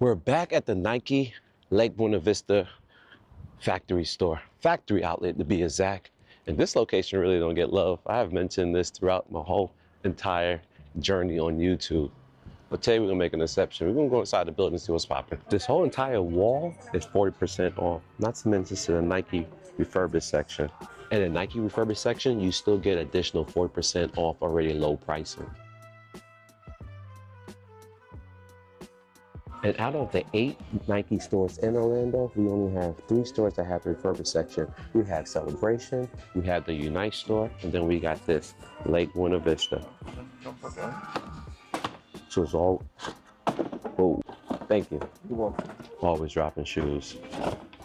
We're back at the Nike Lake Buena Vista factory store, factory outlet to be exact. And this location really don't get love. I have mentioned this throughout my whole entire journey on YouTube. But today we're gonna make an exception. We're gonna go inside the building and see what's popping. This whole entire wall is 40% off, not to mention to the Nike Refurbished section. And the Nike Refurbished section, you still get additional 40% off already low pricing. And out of the 8 Nike stores in Orlando, we only have 3 stores that have the refurbished section. We have Celebration, we have the Unite store, and then we got this, Lake Buena Vista. So it's all, oh, thank you. You're welcome. Always dropping shoes.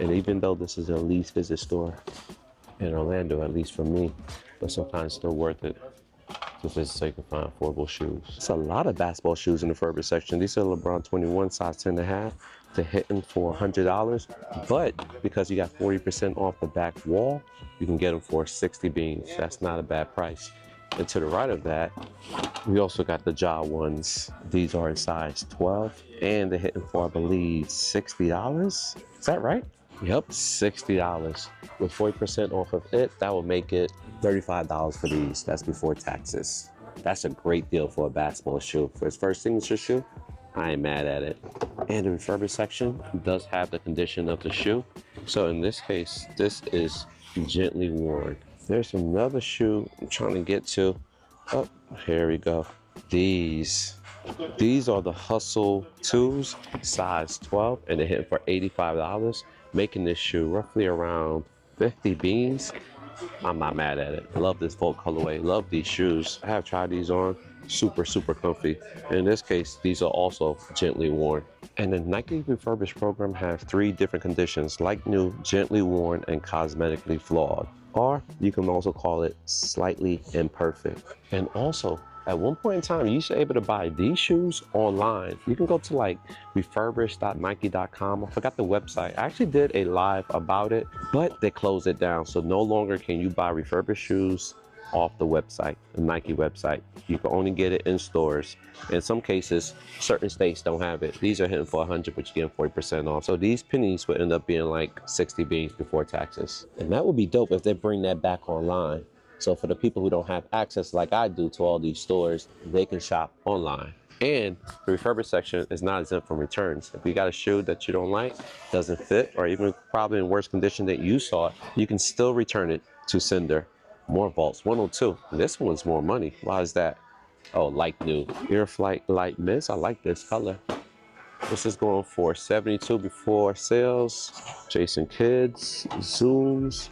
And even though this is a least visit store in Orlando, at least for me, but sometimes still worth it to visit so you can find affordable shoes. It's a lot of basketball shoes in the refurbished section. These are LeBron 21 size 10.5. They're hitting for $100, but because you got 40% off the back wall, you can get them for 60 beans. That's not a bad price. And to the right of that, we also got the Ja ones. These are in size 12, and they're hitting for, I believe, $60. Is that right? Yep, $60. With 40% off of it, that will make it $35 for these. That's before taxes. That's a great deal for a basketball shoe. For its first signature shoe, I ain't mad at it. And the refurbished section does have the condition of the shoe. So in this case, this is gently worn. There's another shoe I'm trying to get to. Oh, here we go. These are the Hustle 2s, size 12, and they're hitting for $85, making this shoe roughly around 50 beans. I'm not mad at it. Love this full colorway, love these shoes. I have tried these on, super, super comfy. In this case, these are also gently worn. And the Nike Refurbished program has 3 different conditions: like new, gently worn, and cosmetically flawed. Or you can also call it slightly imperfect. And also, at one point in time, you used to be able to buy these shoes online. You can go to like refurbished.nike.com. I forgot the website. I actually did a live about it, but they closed it down. So no longer can you buy refurbished shoes off the website, the Nike website. You can only get it in stores. In some cases, certain states don't have it. These are hitting for 100, but you're getting 40% off. So these pennies would end up being like 60 beans before taxes. And that would be dope if they bring that back online. So for the people who don't have access like I do to all these stores, they can shop online. And the refurbished section is not exempt from returns. If you got a shoe that you don't like, doesn't fit, or even probably in worse condition that you saw it, you can still return it to sender. More vaults, 102. This one's more money. Why is that? Oh, light new. Air Flight Light Mist. I like this color. This is going for 72 before sales. Jason Kids, Zooms,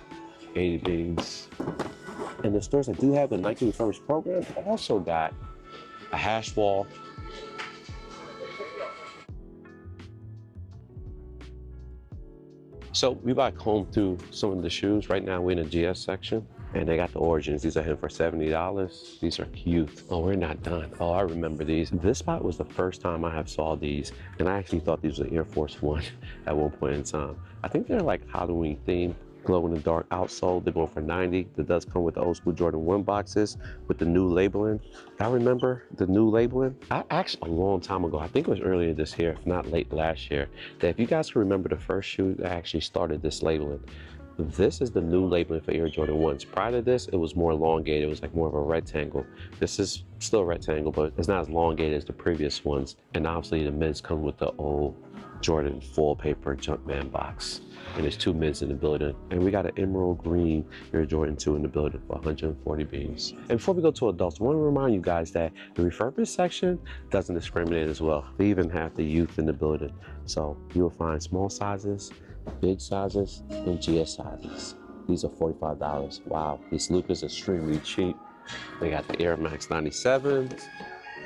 80 beans. And the stores that do have the Nike Refurbished program also got a hash wall. So we back home through some of the shoes. Right now we're in the GS section, and they got the Origins. These are hitting for $70. These are cute. Oh, we're not done. Oh, I remember these. This spot was the first time I have saw these, and I actually thought these were Air Force One at one point in time. I think they're like Halloween themed. Glow in the dark outsole. They're going for $90. That does come with the old school Jordan 1 boxes with the new labeling. I remember the new labeling. I actually, a long time ago, I think it was earlier this year, if not late last year, that if you guys can remember the first shoe that actually started this labeling, this is the new labeling for Air Jordan 1s. Prior to this, it was more elongated. It was like more of a rectangle. This is still a rectangle, but it's not as elongated as the previous ones. And obviously the mids come with the old Jordan full paper Jumpman box. And there's 2 mids in the building. And we got an emerald green Air Jordan 2 in the building for 140 beans. And before we go to adults, I want to remind you guys that the refurbished section doesn't discriminate as well. They even have the youth in the building. So you will find small sizes, big sizes, and GS sizes. These are $45. Wow, this loop is extremely cheap. They got the Air Max 97s.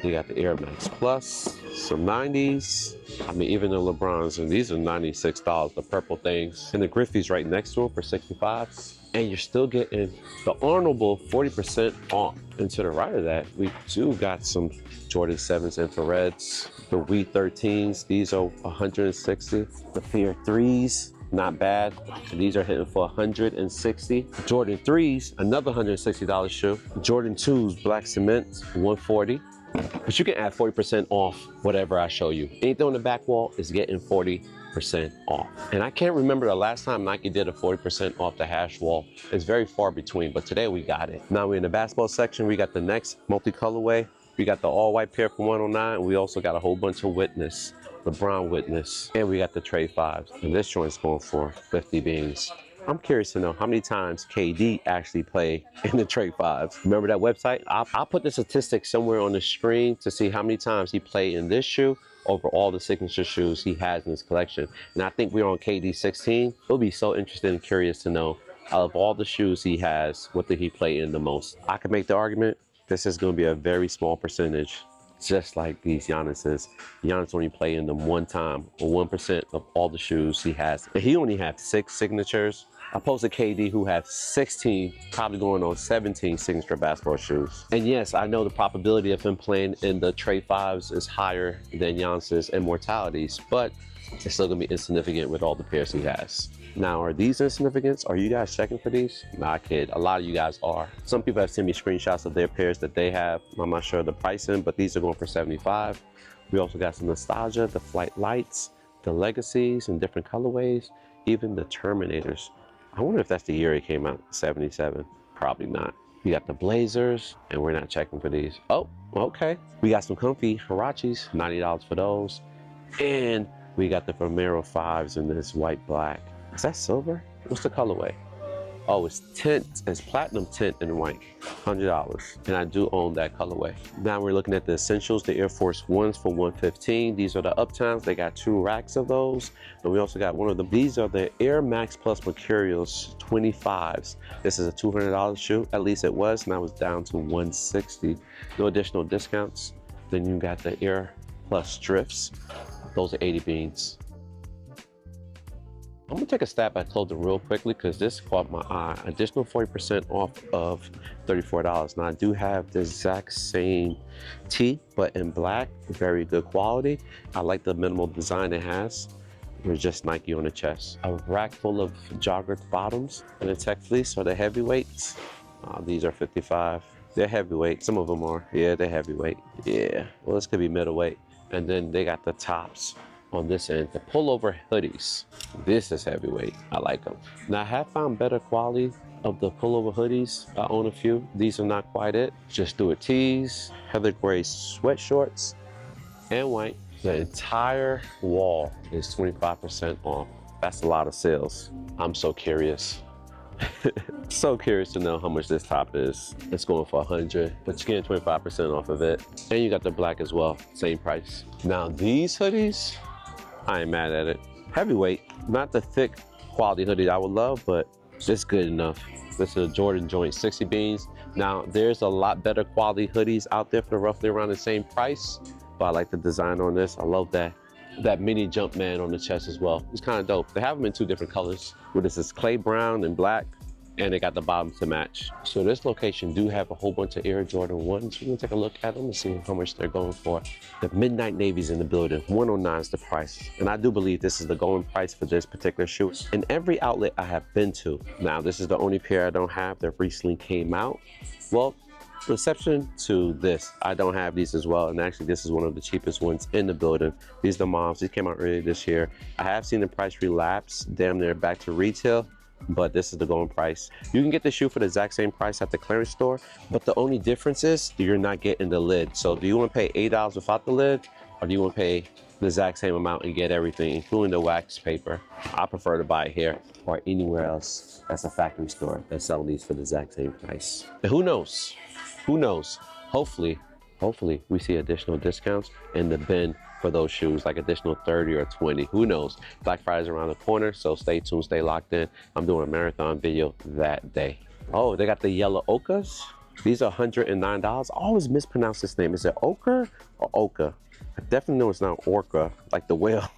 They got the Air Max Plus, some 90s. I mean, even the LeBrons, and these are $96, the purple things. And the Griffey's right next to them for $65. And you're still getting the honorable 40% off. And to the right of that, we do got some Jordan 7s infrareds, the Wii 13s. These are $160. The Fear 3s, not bad. These are hitting for $160. Jordan 3s, another $160 shoe. Jordan 2s, black cement, $140. But you can add 40% off whatever I show you. Anything on the back wall is getting 40% off. And I can't remember the last time Nike did a 40% off the hash wall. It's very far between, but today we got it. Now we're in the basketball section. We got the next multi-colorway. We got the all-white pair from 109. And we also got a whole bunch of Witness, the brown Witness. And we got the Trade 5s. And this joint's going for 50 beans. I'm curious to know how many times KD actually played in the Trade 5s. Remember that website? I'll put the statistics somewhere on the screen to see how many times he played in this shoe over all the signature shoes he has in his collection. And I think we're on KD 16. It'll be so interesting and curious to know, out of all the shoes he has, what did he play in the most? I could make the argument, this is gonna be a very small percentage, just like these Giannis's. Giannis only played in them one time, or 1% of all the shoes he has. And he only has 6 signatures, opposed to KD, who has 16, probably going on 17 signature basketball shoes. And yes, I know the probability of him playing in the Trade 5s is higher than Giannis's Immortalities, but it's still gonna be insignificant with all the pairs he has. Now, are these insignificant? Are you guys checking for these? Nah, kid, a lot of you guys are. Some people have sent me screenshots of their pairs that they have. I'm not sure the pricing, but these are going for 75. We also got some Nostalgia, the Flight Lights, the Legacies in different colorways, even the Terminators. I wonder if that's the year it came out, 77. Probably not. We got the Blazers, and we're not checking for these. Oh, okay. We got some comfy Huaraches, $90 for those. And we got the Vomero 5s in this white black. Is that silver? What's the colorway? Oh, it's tint, it's platinum tint in white, $100. And I do own that colorway. Now we're looking at the essentials, the Air Force Ones for $115. These are the Uptowns. They got 2 racks of those. And we also got one of them. These are the Air Max Plus Mercurials 25s. This is a $200 shoe, at least it was. Now it's down to $160. No additional discounts. Then you got the Air Plus Drifts. Those are 80 beans. I'm gonna take a stab at clothing real quickly because this caught my eye. Additional 40% off of $34. Now I do have the exact same tee, but in black, very good quality. I like the minimal design it has. There's just Nike on the chest. A rack full of jogger bottoms and a tech fleece are the heavyweights. These are 55. They're heavyweight. Some of them are. Yeah, they're heavyweight. Yeah. Well, this could be middleweight. And then they got the tops on this end, the pullover hoodies. This is heavyweight. I like them. Now I have found better quality of the pullover hoodies. I own a few. These are not quite it. Just do it tees, heather gray sweat shorts, and white. The entire wall is 25% off. That's a lot of sales. I'm so curious. So curious to know how much this top is. It's going for 100, but you're getting 25% off of it. And you got the black as well, same price. Now these hoodies, I ain't mad at it. Heavyweight, not the thick quality hoodie I would love, but it's good enough. This is a Jordan joint, 60 beans. Now there's a lot better quality hoodies out there for roughly around the same price, but I like the design on this. I love that mini Jumpman on the chest as well. It's kind of dope. They have them in 2 different colors. This is clay brown and black, and they got the bottoms to match. So this location do have a whole bunch of Air Jordan 1s. We're gonna take a look at them and see how much they're going for. The Midnight Navy's in the building. 109 is the price. And I do believe this is the going price for this particular shoe. In every outlet I have been to, now this is the only pair I don't have that recently came out. Well, exception to this, I don't have these as well, and actually this is one of the cheapest ones in the building. These are the moms. These came out earlier this year. I have seen the price relapse, damn near back to retail, but this is the going price. You can get the shoe for the exact same price at the clearance store, but the only difference is you're not getting the lid. So do you want to pay $8 without the lid, or do you want to pay the exact same amount and get everything, including the wax paper? I prefer to buy it here or anywhere else that's a factory store that's selling these for the exact same price. And who knows? Who knows? Hopefully we see additional discounts in the bin for those shoes, like additional 30 or 20. Who knows? Black Friday's around the corner, so stay tuned, stay locked in. I'm doing a marathon video that day. Oh, they got the yellow ochres. These are $109. I always mispronounce this name. Is it ochre or oka? I definitely know it's not orca, like the whale,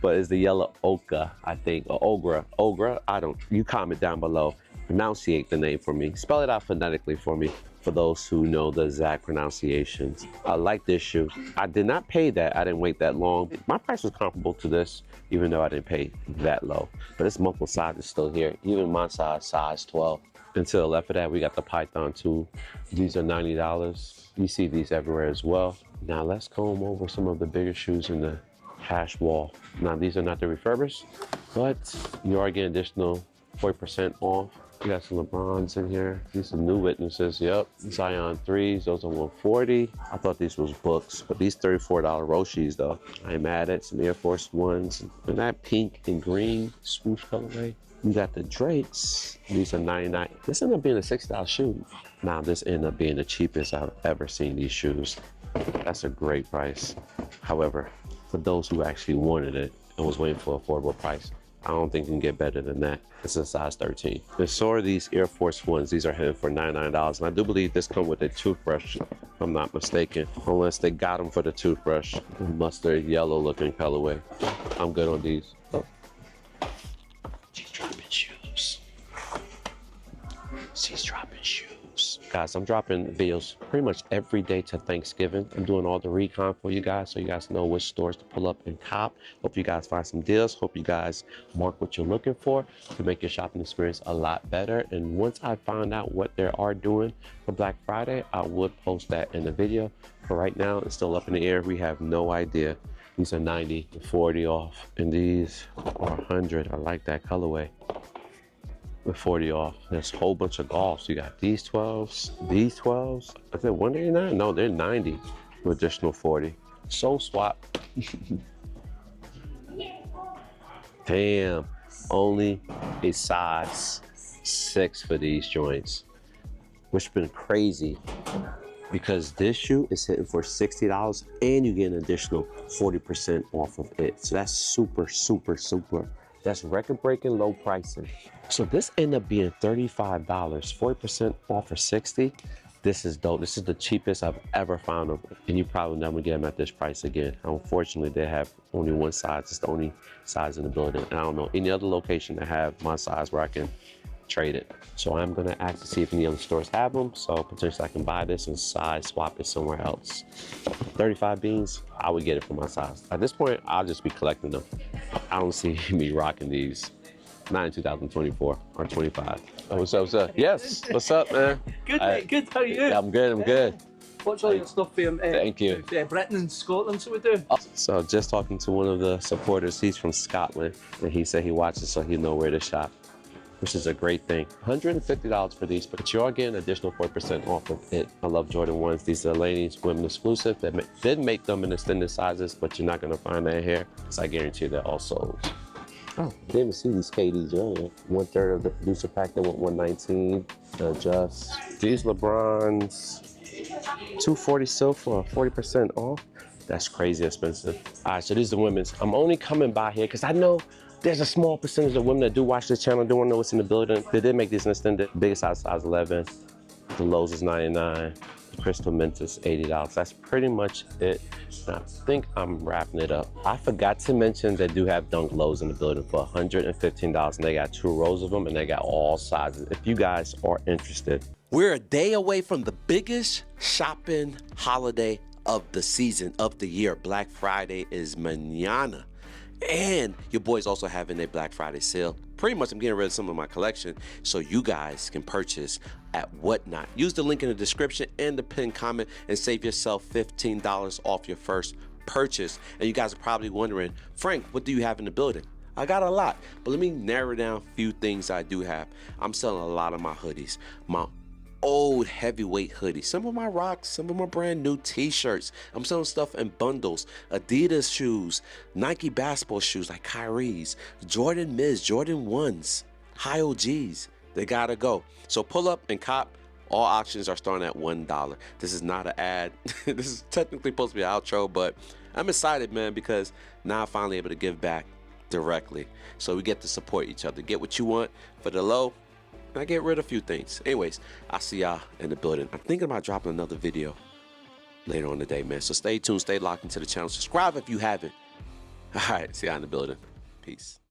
but it's the yellow ochre, I think, or ogre. I don't. You comment down below. Pronunciate the name for me. Spell it out phonetically for me, for those who know the exact pronunciations. I like this shoe. I did not pay that. I didn't wait that long. My price was comparable to this, even though I didn't pay that low. But this multiple size is still here. Even my size 12. And to the left of that, we got the Python 2. These are $90. You see these everywhere as well. Now let's comb over some of the bigger shoes in the hash wall. Now these are not the refurbished, but you are getting additional 40% off. We got some LeBrons in here. These are new witnesses. Yep, Zion 3s. Those are 140. I thought these was books, but these $34 Roshis though. I ain't mad at some Air Force Ones. And that pink and green swoosh colorway. You got the Drakes. These are $99. This ended up being a $60 shoe. Now this ended up being the cheapest I've ever seen these shoes. That's a great price. However, for those who actually wanted it and was waiting for an affordable price, I don't think you can get better than that. It's a size 13. And so are these Air Force Ones. These are headed for $99. And I do believe this comes with a toothbrush, if I'm not mistaken. Unless they got them for the toothbrush. Mustard yellow looking colorway. I'm good on these. Oh. She's dropping shoes. She's dropping shoes. Guys, I'm dropping videos pretty much every day to Thanksgiving. I'm doing all the recon for you guys so you guys know which stores to pull up and cop. Hope you guys find some deals. Hope you guys mark what you're looking for to make your shopping experience a lot better. And once I find out what they are doing for Black Friday, I would post that in the video. For right now, it's still up in the air. We have no idea. These are 90, 40 off, and these are 100. I like that colorway. With 40 off. There's a whole bunch of golfs. You got these 12s, these 12s. I said 189? No, they're 90 with additional 40. So swap. Damn, only a size 6 for these joints, which has been crazy because this shoe is hitting for $60 and you get an additional 40% off of it. So that's super, super, super. That's record-breaking low pricing. So this ended up being $35, 40% off for $60. This is dope. This is the cheapest I've ever found them, and you probably never get them at this price again. Unfortunately, they have only one size. It's the only size in the building. And I don't know any other location that have my size where I can trade it. So I'm gonna ask to see if any other stores have them. So potentially I can buy this and size swap it somewhere else. 35 beans, I would get it for my size. At this point, I'll just be collecting them. I don't see me rocking these. Not in 2024 or 25. Oh, what's up, what's up? Yes, what's up, man? Good, mate, good, how are you? Yeah, I'm good, I'm good. Watch all your stuff for thank you. Britain and Scotland, so we do. So just talking to one of the supporters, he's from Scotland, and he said he watches so he know where to shop, which is a great thing. $150 for these, but you are getting additional 4% off of it. I love Jordan 1s. These are ladies, women exclusive. They did make them in extended sizes, but you're not gonna find that here, because I guarantee they're all sold. Oh, didn't even see these KDs earlier. 1/3 of the producer pack, they went 119. Adjust. These LeBrons, 240 silver, 40% off. That's crazy expensive. All right, so these are the women's. I'm only coming by here because I know there's a small percentage of women that do watch this channel, do want to know what's in the building. They did make these in extended. Biggest size 11. The lows is 99. The Crystal Mint is $80. That's pretty much it. And I think I'm wrapping it up. I forgot to mention they do have Dunk lows in the building for $115. And they got 2 rows of them and they got all sizes. If you guys are interested. We're a day away from the biggest shopping holiday of the season, of the year. Black Friday is mañana. And your boy's also having a Black Friday sale. Pretty much I'm getting rid of some of my collection so you guys can purchase at Whatnot. Use the link in the description and the pinned comment and save yourself $15 off your first purchase. And you guys are probably wondering, Frank, what do you have in the building? I got a lot, but let me narrow down a few things I do have. I'm selling a lot of my hoodies, my old heavyweight hoodies, some of my rocks, some of my brand new t-shirts. I'm selling stuff in bundles, Adidas shoes, Nike basketball shoes like Kyrie's, Jordan Mids, Jordan 1s, high OGs. They gotta go. So pull up and cop. All auctions are starting at $1. This is not an ad. This is technically supposed to be an outro, but I'm excited, man, because now I'm finally able to give back directly. So we get to support each other. Get what you want for the low. I get rid of a few things. Anyways, I'll see y'all in the building. I'm thinking about dropping another video later on today, man. So stay tuned, stay locked into the channel. Subscribe if you haven't. All right, see y'all in the building. Peace.